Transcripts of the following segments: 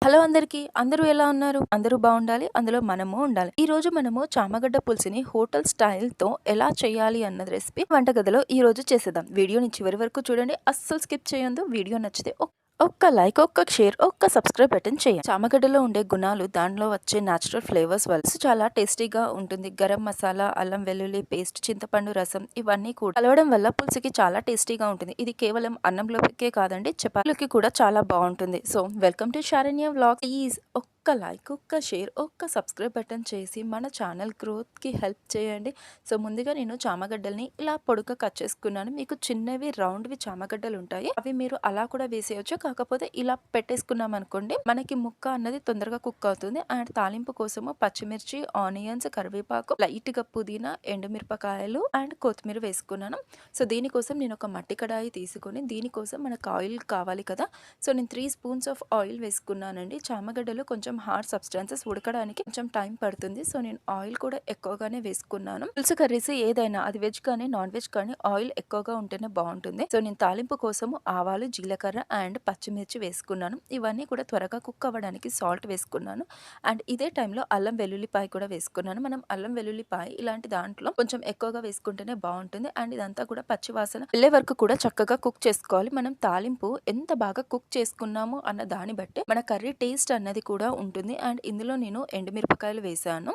Hello అందరికీ. అందరూ ఎలా ఉన్నారు? అందరూ బావుండాలి. అందులో మనము ఉండాలి. ఈరోజు మనము చామగడ్డ పులుసుని హోటల్ స్టైల్‌తో ఎలా చేయాలి అన్నది రెసిపీ వంటగదిలో ఈరోజు చేసేద్దాం. వీడియోని చివరి వరకు చూడండి. అస్సలు స్కిప్ చేయొద్దు. వీడియో నచ్చితే ఒక్క లైక్, ఒక్క షేర్, ఒక్క సబ్స్క్రైబ్ బటన్ చేయండి. చామగడ్డలో ఉండే గుణాలు, దానిలో వచ్చే నేచురల్ ఫ్లేవర్స్ వల్ల చాలా టేస్టీగా ఉంటుంది. గరం మసాలా, అల్లం వెల్లుల్లి పేస్ట్, చింతపండు రసం ఇవన్నీ కూడా కలవడం వల్ల పులుసుకి చాలా టేస్టీగా ఉంటుంది. ఇది కేవలం అన్నంలోకే కాదండి, చపాతీలోకి కూడా చాలా బావుంటుంది. So welcome to Saranya vlogs. Please ఒక్క లైక్, ఒక్క షేర్, ఒక్క సబ్స్క్రైబ్ బటన్ చేసి మన ఛానల్ గ్రోత్‌కి హెల్ప్ చేయండి. సో ముందుగా నేను చామగడ్డల్ని ఇలా పొడుగ్గా కట్ చేసుకున్నాను. మీకు చిన్నవి రౌండ్‌వి చామగడ్డలు ఉంటాయి. అవి మీరు అలా కూడా వేసేయొచ్చు. కాకపోతే ఇలా పెట్టేసుకున్నాం అనుకోండి, మనకి ముక్క అన్నది తొందరగా కుక్ అవుతుంది. అండ్ తాలింపు కోసము పచ్చిమిర్చి, ఆనియన్స్, కరివేపాకు, లైట్‌గా పుదీనా, ఎండుమిరపకాయలు అండ్ కొత్తిమీర వేసుకున్నాను. సో దీనికోసం నేను ఒక మట్టి కడాయి తీసుకొని, దీనికోసం మనకు ఆయిల్ కావాలి కదా! సో నేను 3 స్పూన్స్ ఆఫ్ ఆయిల్ వేసుకున్నానండి. చామగడ్డలు కొంచెం హార్డ్ సబ్స్టాన్సెస్ ఉడకడానికి కొంచెం టైం పడుతుంది. సో నేను ఆయిల్ కూడా ఎక్కువగానే వేసుకున్నాను. పులుసు కర్రీస్ ఏదైనా అది వెజ్ కానీ నాన్ వెజ్ కానీ ఆయిల్ ఎక్కువగా ఉంటేనే బాగుంటుంది. సో నేను తాలింపు కోసము ఆవాలు, జీలకర్ర అండ్ పచ్చిమిర్చి వేసుకున్నాను. ఇవన్నీ కూడా త్వరగా కుక్ అవ్వడానికి సాల్ట్ వేసుకున్నాను. అండ్ ఇదే టైంలో అల్లం వెల్లుల్లిపాయ కూడా వేసుకున్నాను. మనం అల్లం వెల్లుల్లిపాయ ఇలాంటి దాంట్లో కొంచెం ఎక్కువగా వేసుకుంటేనే బాగుంటుంది. అండ్ ఇదంతా కూడా పచ్చి వాసన వెళ్ళే వరకు కూడా చక్కగా కుక్ చేసుకోవాలి. మనం తాలింపు ఎంత బాగా కుక్ చేసుకున్నాము అన్న దాన్ని బట్టి మన కర్రీ టేస్ట్ అన్నది కూడా ఉంటుంది. అండ్ ఇందులో నేను ఎండుమిరపకాయలు వేసాను,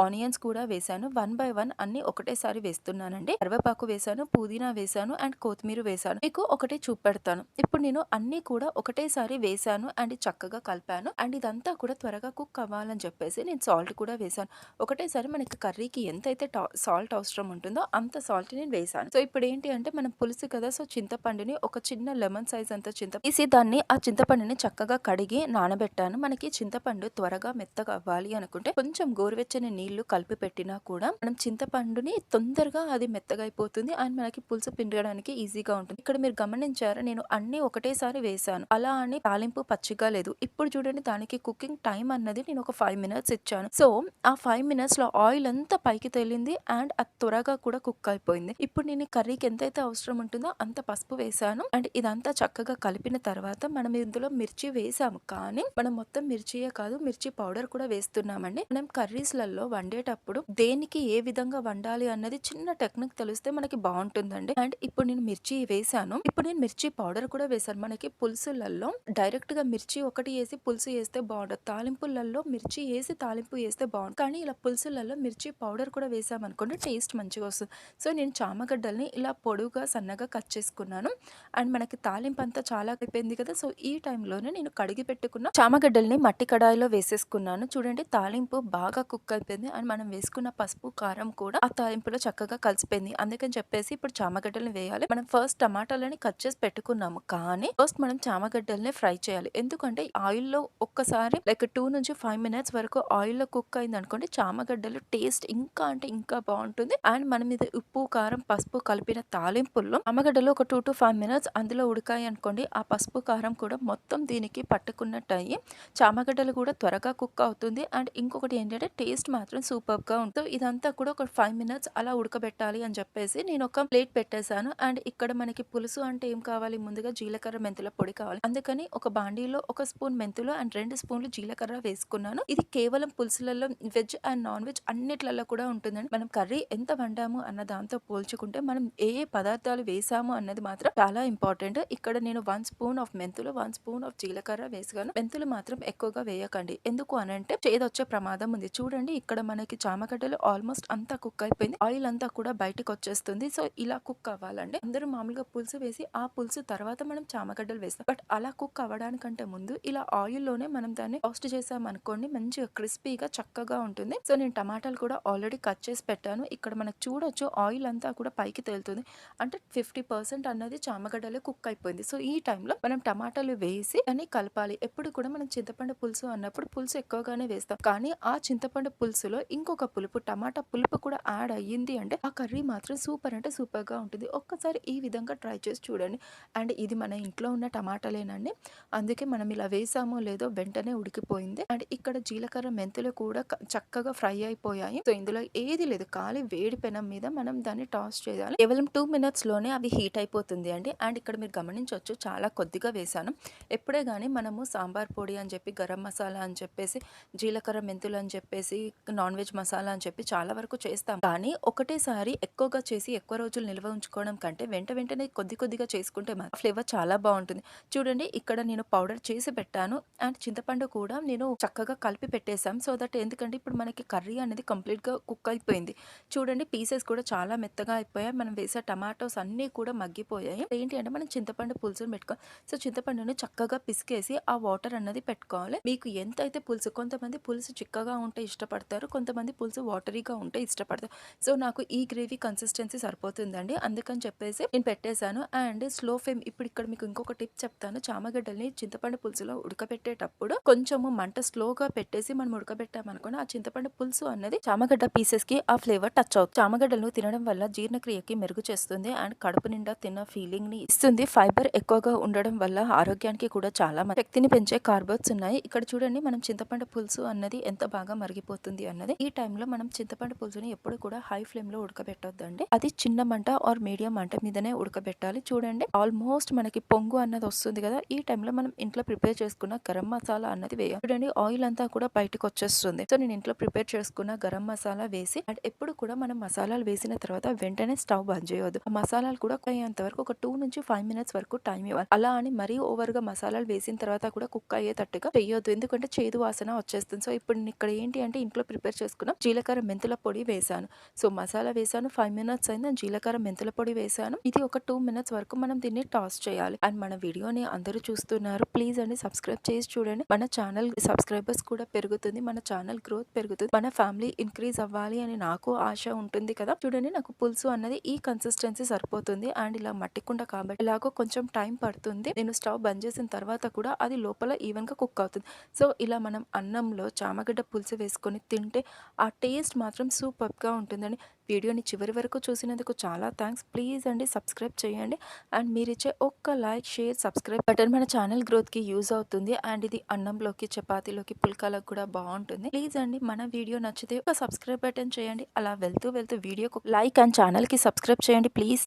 ఆనియన్స్ కూడా వేసాను. 1 బై 1 అన్ని ఒకటేసారి వేస్తున్నానండి. కరివేపాకు వేసాను, పుదీనా వేసాను అండ్ కొత్తిమీర వేసాను. మీకు ఒకటి చూపెడతాను. ఇప్పుడు నేను అన్ని కూడా ఒకటేసారి వేసాను అండ్ చక్కగా కలిపాను. అండ్ ఇదంతా కూడా త్వరగా కుక్ అవ్వాలని చెప్పేసి నేను సాల్ట్ కూడా వేసాను. ఒకటేసారి మనకి కర్రీకి ఎంతైతే సాల్ట్ అవసరం ఉంటుందో అంత సాల్ట్ నేను వేసాను. సో ఇప్పుడు ఏంటి అంటే మనం పులుసు కదా, సో చింతపండుని ఒక చిన్న లెమన్ సైజ్ అంత తీసి దాన్ని ఆ చింతపండుని చక్కగా కడిగి నానబెట్టాను. మనకి చింతపండు త్వరగా మెత్తగా అవ్వాలి అనుకుంటే కొంచెం గోరువెచ్చని నీళ్లు కలిపి పెట్టినా కూడా మనం చింతపండుని తొందరగా అది మెత్తగా అయిపోతుంది అండ్ మనకి పులుసు పిండడానికి ఈజీగా ఉంటుంది. ఇక్కడ మీరు గమనించారా, నేను అన్ని ఒకటేసారి వేసాను. అలా అని తాలింపు పచ్చిగా లేదు. ఇప్పుడు చూడండి, దానికి కుకింగ్ టైం అన్నది నేను ఒక 5 మినిట్స్ ఇచ్చాను. సో ఆ 5 మినిట్స్ లో ఆయిల్ అంతా పైకి తేలింది అండ్ అది త్వరగా కూడా కుక్ అయిపోయింది. ఇప్పుడు నేను కర్రీకి ఎంతైతే అవసరం ఉంటుందో అంత పసుపు వేసాను. అండ్ ఇదంతా చక్కగా కలిపిన తర్వాత మనం ఇందులో మిర్చి వేసాము, కానీ మనం మొత్తం మిర్చియే కాదు, మిర్చి పౌడర్ కూడా వేస్తున్నామండి. మనం కర్రీస్లలో వండేటప్పుడు దేనికి ఏ విధంగా వండాలి అన్నది చిన్న టెక్నిక్ తెలిస్తే మనకి బాగుంటుందండి. అండ్ ఇప్పుడు నేను మిర్చి వేసాను. ఇప్పుడు నేను మిర్చి పౌడర్ కూడా వేసాను. మనకి పులుసులలో డైరెక్ట్ గా మిర్చి ఒకటి వేసి పులుసు వేస్తే బాగుండదు. తాలింపులలో మిర్చి వేసి తాలింపు వేస్తే బాగుంటుంది. కానీ ఇలా పులుసులలో మిర్చి పౌడర్ కూడా వేసామనుకోండి, టేస్ట్ మంచిగా వస్తుంది. సో నేను చామగడ్డల్ని ఇలా పొడుగా సన్నగా కట్ చేసుకున్నాను. అండ్ మనకి తాలింపు అంతా చాలా అయిపోయింది కదా, సో ఈ టైంలోనే నేను కడిగి పెట్టుకున్న చామగడ్డల్ని మట్టి కడాయిలో వేసేసుకున్నాను. చూడండి, తాలింపు బాగా కుక్ అయిపోయింది అండ్ మనం వేసుకున్న పసుపు, కారం కూడా ఆ తాలింపులో చక్కగా కలిసిపోయింది. అందుకని చెప్పేసి ఇప్పుడు చామగడ్డల్ని వేయాలి. మనం ఫస్ట్ టమాటాలని కట్ చేసి పెట్టుకున్నాము, కానీ ఫస్ట్ మనం చామగడ్డల్ని ఫ్రై చేయాలి. ఎందుకంటే ఆయిల్లో ఒక్కసారి లైక్ 2 నుంచి 5 మినిట్స్ వరకు ఆయిల్లో కుక్ అయింది అనుకోండి, చామగడ్డలు టేస్ట్ ఇంకా అంటే ఇంకా బాగుంటుంది. అండ్ మనం ఇది ఉప్పు, కారం, పసుపు కలిపిన తాలింపుల్లో చామగడ్డలు ఒక 2 to 5 మినిట్స్ అందులో ఉడికాయి అనుకోండి, ఆ పసుపు, కారం కూడా మొత్తం దీనికి పట్టుకున్నట్టు అయ్యి చామగడ్డలు కూడా త్వరగా కుక్ అవుతుంది. అండ్ ఇంకొకటి ఏంటంటే టేస్ట్ మాత్రం సూపర్ గా ఉంటుంది. ఇదంతా కూడా ఒక 5 మినిట్స్ అలా ఉడకబెట్టాలి అని చెప్పేసి నేను ఒక ప్లేట్ పెట్టేశాను. అండ్ ఇక్కడ మనకి పులుసు అంటే ఏం కావాలి, ముందుగా జీలకర్ర మెంతుల పొడి కావాలి. అందుకని ఒక బాండీలో 1 స్పూన్ మెంతులు అండ్ 2 స్పూన్లు జీలకర్ర వేసుకున్నాను. ఇది కేవలం పులుసులలో వెజ్ అండ్ నాన్ వెజ్ అన్నిట్లలో కూడా ఉంటుందండి. మనం కర్రీ ఎంత వండాము అన్న దాంతో పోల్చుకుంటే మనం ఏ ఏ పదార్థాలు వేసాము అన్నది మాత్రం చాలా ఇంపార్టెంట్. ఇక్కడ నేను 1 స్పూన్ ఆఫ్ మెంతులు, 1 స్పూన్ ఆఫ్ జీలకర్ర వేసాను. మెంతులు మాత్రం ఎక్కువగా వేయకండి. ఎందుకు అనంటే చేదొచ్చే ప్రమాదం ఉంది. చూడండి, ఇక్కడ మనకి చామగడ్డలు ఆల్మోస్ట్ అంతా కుక్ అయిపోయింది. ఆయిల్ అంతా కూడా బయటకు వచ్చేస్తుంది. సో ఇలా కుక్ అవ్వాలండి. అందరూ మామూలుగా పులుసు వేసి ఆ పులుసు తర్వాత మనం చామగడ్డలు వేస్తాం. బట్ అలా కుక్ అవ్వడానికంటే ముందు ఇలా ఆయిల్లోనే మనం దాన్ని రోస్ట్ చేసాం అనుకోండి, మంచిగా క్రిస్పీగా చక్కగా ఉంటుంది. సో నేను టమాటాలు కూడా ఆల్రెడీ కట్ చేసి పెట్టాను. ఇక్కడ మనకు చూడొచ్చు ఆయిల్ అంతా కూడా పైకి తేలుతుంది. అంటే 50% అన్నది చామగడ్డలో కుక్ అయిపోయింది. సో ఈ టైంలో మనం టమాటాలు వేసి దాన్ని కలపాలి. ఎప్పుడు కూడా మనం చింతపండు పులుసు అన్నప్పుడు పులుసు ఎక్కువగానే వేస్తాం. కానీ ఆ చింతపండు పులుసులో ఇంకొక పులుపు టమాటా పులుపు కూడా యాడ్ అయ్యింది అంటే ఆ కర్రీ మాత్రం సూపర్ అంటే సూపర్‌గా ఉంటుంది. ఒక్కసారి ఈ విధంగా ట్రై చేసి చూడండి. అండ్ ఇది మన ఇంట్లో ఉన్న టమాటాలేనండి. అందుకే మనం ఇలా వేసామో లేదో వెంటనే ఉడికిపోయింది. అండ్ ఇక్కడ జీలకర్ర, మెంతులు కూడా చక్కగా ఫ్రై అయిపోయాయి. సో, ఇందులో ఏది లేదు. ఖాళీ వేడి పెనం మీద మనం దాన్ని టాస్ చేయాలి. కేవలం 2 మినిట్స్‌లోనే అవి హీట్ అయిపోతుంది అండి. అండ్ ఇక్కడ మీరు గమనించొచ్చు చాలా కొద్దిగా వేశాను. ఎప్పుడే గాని మనము సాంబార్ పొడి అని చెప్పి, గరం మసాలా అని చెప్పేసి, జీలకర్ర, మెంతులు అని చెప్పేసి, నాన్ వెజ్ మసాలా అని చెప్పి చాలా వరకు చేస్తాం. కానీ ఒకటేసారి ఎక్కువగా చేసి ఎక్కువ రోజులు నిల్వ ఉంచుకోవడం కంటే వెంటనే కొద్ది కొద్దిగా చేసుకుంటే మాత్రం ఫ్లేవర్ చాలా బావుంటుంది. చూడండి ఇక్కడ నేను పౌడర్ చేసి పెట్టాను. అండ్ చింతపండు కూడా నేను చక్కగా కలిపి పెట్టేసాం. సో దట్ ఎందుకంటే ఇప్పుడు మనకి కర్రీ అనేది కంప్లీట్‌గా కుక్ అయిపోయింది. చూడండి పీసెస్ కూడా చాలా మెత్తగా అయిపోయాయి. మనం వేసే టమాటోస్ అన్నీ కూడా మగ్గిపోయాయి. ఏంటి అంటే మనం చింతపండు పులుసుని పెట్టుకోవాలి. సో చింతపండుని చక్కగా పిసికేసి ఆ వాటర్ అన్నది పెట్టుకోవాలి. మీకు ఎంతైతే పులుసు కొంతమంది పులుసు చిక్కగా ఉంటే ఇష్టపడతారు. కొంతమంది పులుసు వాటరీగా ఉంటే ఇష్టపడతారు. సో నాకు ఈ గ్రేవీ కన్సిస్టెన్సీ సరిపోతుందండి. అందుకని చెప్పేసి నేను పెట్టేసాను. అండ్ స్లో ఫ్లేమ్ ఇప్పుడు ఇక్కడ మీకు ఇంకొక టిప్ చెప్తాను. చామగడ్డల్ని చింతపండు పులుసులో ఉడకబెట్టేటప్పుడు కొంచెము మంట స్లోగా పెట్టేసి మనం ఉడకబెట్టామనుకోండి ఆ చింతపండు పులుసు అన్నది చామగడ్డ పీసెస్ కి ఆ ఫ్లేవర్ టచ్ అవుతుంది. చామగడ్డలను తినడం వల్ల జీర్ణక్రియకి మెరుగు చేస్తుంది. అండ్ కడుపు నిండా తిన్న ఫీలింగ్ ని ఇస్తుంది. ఫైబర్ ఎక్కువగా ఉండడం వల్ల ఆరోగ్యానికి కూడా చాలా శక్తిని పెంచే కార్బోట్స్ ఉన్నాయి. ఇక్కడ చూడండి మనం చింతపండు పులుసు అన్నది ఎంత బాగా మరిగిపోతుంది అన్నది. ఈ టైంలో మనం చింతపండు పులుసుని ఎప్పుడు కూడా హై ఫ్లేమ్ లో ఉడకబెట్టొద్దండి. అది చిన్న మంట ఆర్ మీడియం మంట మీదనే ఉడకబెట్టాలి. చూడండి ఆల్మోస్ట్ మనకి పొంగు అన్నది వస్తుంది కదా. ఈ టైంలో మనం ఇంట్లో ప్రిపేర్ చేసుకున్న గరం మసాలా అన్నది వేయాలి. చూడండి ఆయిల్ అంతా కూడా బయటకు వచ్చేస్తుంది. సో నేను ఇంట్లో ప్రిపేర్ చేసుకున్న గరం మసాలా వేసి అండ్ ఎప్పుడు కూడా మనం మసాలాలు వేసిన తర్వాత వెంటనే స్టవ్ బంద్ చేయవద్దు. ఆ మసాలాలు కూడా అయ్యేంత వరకు ఒక 2 నుంచి 5 మినిట్స్ వరకు టైం ఇవ్వాలి. అలా అని మరీ ఓవర్ గా మసాలాలు వేసిన తర్వాత కూడా కుక్ అయ్యేటట్టుగా చేయొద్దు. ఎందుకంటే చేదు వాసన వచ్చేస్తుంది. సో ఇప్పుడు నేను ఇక్కడ ఏంటి అంటే ఇంట్లో ప్రిపేర్ చేసుకున్న జీలకర్ర మెంతుల పొడి వేసాను. సో మసాలా వేసాను 5 మినిట్స్ అయింది. జీలకర్ర మెంతుల పొడి వేసాను. ఇది ఒక 2 మినిట్స్ వరకు మనం దీన్ని టాస్ చేయాలి. అండ్ మన వీడియోని అందరూ చూస్తున్నారు. ప్లీజ్ అండి సబ్స్క్రైబ్ చేసి చూడండి. మన ఛానల్ సబ్స్క్రైబర్స్ కూడా పెరుగుతుంది. మన ఛానల్ గ్రోత్ పెరుగుతుంది. మన ఫ్యామిలీ ఇంక్రీజ్ అవ్వాలి అని నాకు ఆశ ఉంటుంది కదా. చూడండి నాకు పులుసు అన్నది ఈ కన్సిస్టెన్సీ సరిపోతుంది. అండ్ ఇలా మట్టి కుండ కాబట్టి ఇలాగో కొంచెం టైం పడుతుంది. నేను స్టవ్ బంద్ చేసిన తర్వాత కూడా అది లోపల ఈవెన్ గా కుక్ అవుతుంది. సో ఇలా మనం అన్నంలో చామగడ్డ పులుసు వేసుకొని తింటే ఆ టేస్ట్ మాత్రం సూపర్ గా ఉంటుందండి. వీడియోని చివరి వరకు చూసినందుకు చాలా థ్యాంక్స్. ప్లీజ్ అండి సబ్స్క్రైబ్ చేయండి. అండ్ మీరిచ్చే ఒక్క లైక్ షేర్ సబ్స్క్రైబ్ బటన్ మన ఛానల్ గ్రోత్ కి యూజ్ అవుతుంది. అండ్ ఇది అన్నంలోకి చపాతీలోకి పుల్కాలకు కూడా బాగుంటుంది. ప్లీజ్ అండి మన వీడియో నచ్చితే ఒక సబ్స్క్రైబ్ బటన్ చేయండి. అలా వెళ్తూ వీడియోకి లైక్ అండ్ ఛానల్ కి సబ్స్క్రైబ్ చేయండి ప్లీజ్.